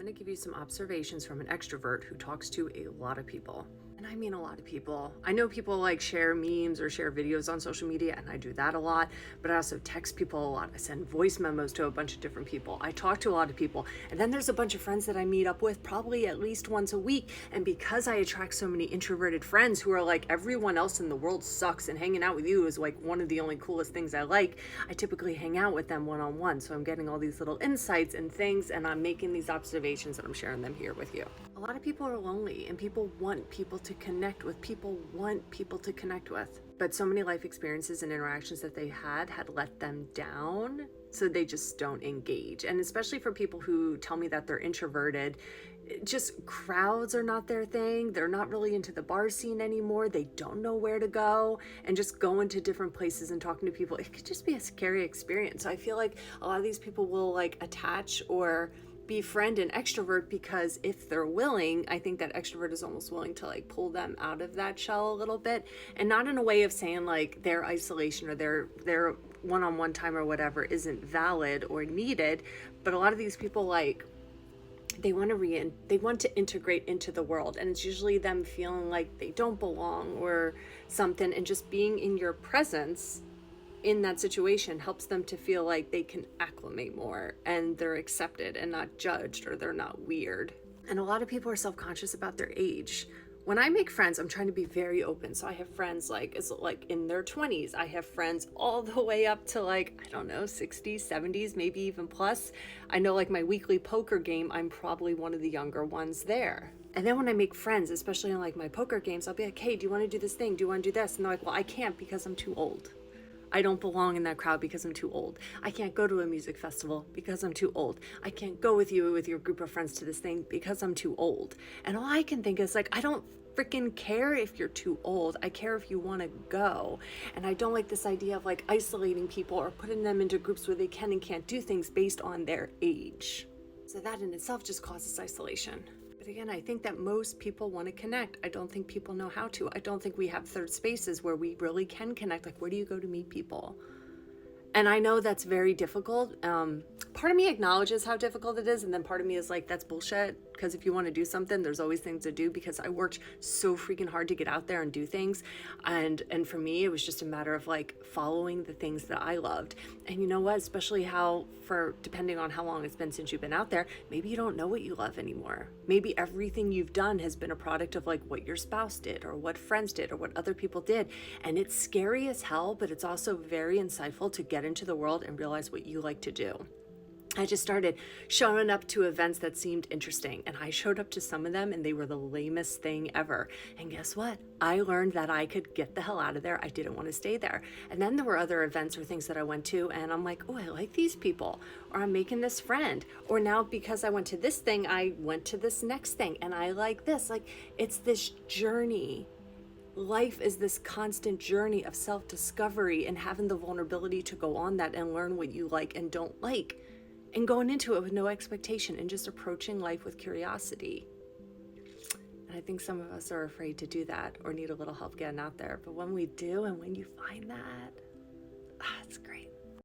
to give you some observations from an extrovert who talks to a lot of people. And I mean a lot of people. I know people like share memes or share videos on social media, and I do that a lot, but I also text people a lot. I send voice memos to a bunch of different people. I talk to a lot of people. And then there's a bunch of friends that I meet up with probably at least once a week. And because I attract so many introverted friends who are like, everyone else in the world sucks and hanging out with you is like one of the only coolest things I like, I typically hang out with them one-on-one. So I'm getting all these little insights and things, and I'm making these observations and I'm sharing them here with you. A lot of people are lonely, and people want people to connect with. People want people to connect with. But so many life experiences and interactions that they had let them down, so they just don't engage. And especially for people who tell me that they're introverted, just crowds are not their thing. They're not really into the bar scene anymore. They don't know where to go, and just going to different places and talking to people, it could just be a scary experience. So I feel like a lot of these people will like attach or befriend an extrovert because if they're willing, I think that extrovert is almost willing to like pull them out of that shell a little bit, and not in a way of saying like their isolation or their one-on-one time or whatever isn't valid or needed, but a lot of these people like they want to integrate into the world, and it's usually them feeling like they don't belong or something, and just being in your presence in that situation helps them to feel like they can acclimate more and they're accepted and not judged, or they're not weird. And a lot of people are self-conscious about their age. When I make friends, I'm trying to be very open. So I have friends like in their 20s. I have friends all the way up to like, I don't know, 60s, 70s, maybe even plus. I know like my weekly poker game, I'm probably one of the younger ones there. And then when I make friends, especially in like my poker games, I'll be like, hey, do you want to do this thing? Do you want to do this? And they're like, well, I can't because I'm too old. I don't belong in that crowd because I'm too old. I can't go to a music festival because I'm too old. I can't go with you with your group of friends to this thing because I'm too old. And all I can think is like, I don't freaking care if you're too old. I care if you want to go. And I don't like this idea of like isolating people or putting them into groups where they can and can't do things based on their age. So that in itself just causes isolation. But again, I think that most people want to connect. I don't think people know how to. I don't think we have third spaces where we really can connect. Like, where do you go to meet people? And I know that's very difficult. Part of me acknowledges how difficult it is, and then part of me is like, that's bullshit. Because if you want to do something, there's always things to do, because I worked so freaking hard to get out there and do things. And for me, it was just a matter of like following the things that I loved. And you know what, especially depending on how long it's been since you've been out there, maybe you don't know what you love anymore. Maybe everything you've done has been a product of like what your spouse did or what friends did or what other people did. And it's scary as hell, but it's also very insightful to get into the world and realize what you like to do. I just started showing up to events that seemed interesting, and I showed up to some of them and they were the lamest thing ever. And guess what? I learned that I could get the hell out of there. I didn't want to stay there. And then there were other events or things that I went to and I'm like, oh, I like these people, or I'm making this friend, or now because I went to this thing, I went to this next thing and I like this. Like, it's this journey. Life is this constant journey of self-discovery and having the vulnerability to go on that and learn what you like and don't like. And going into it with no expectation and just approaching life with curiosity. And I think some of us are afraid to do that or need a little help getting out there. But when we do, and when you find that, it's great.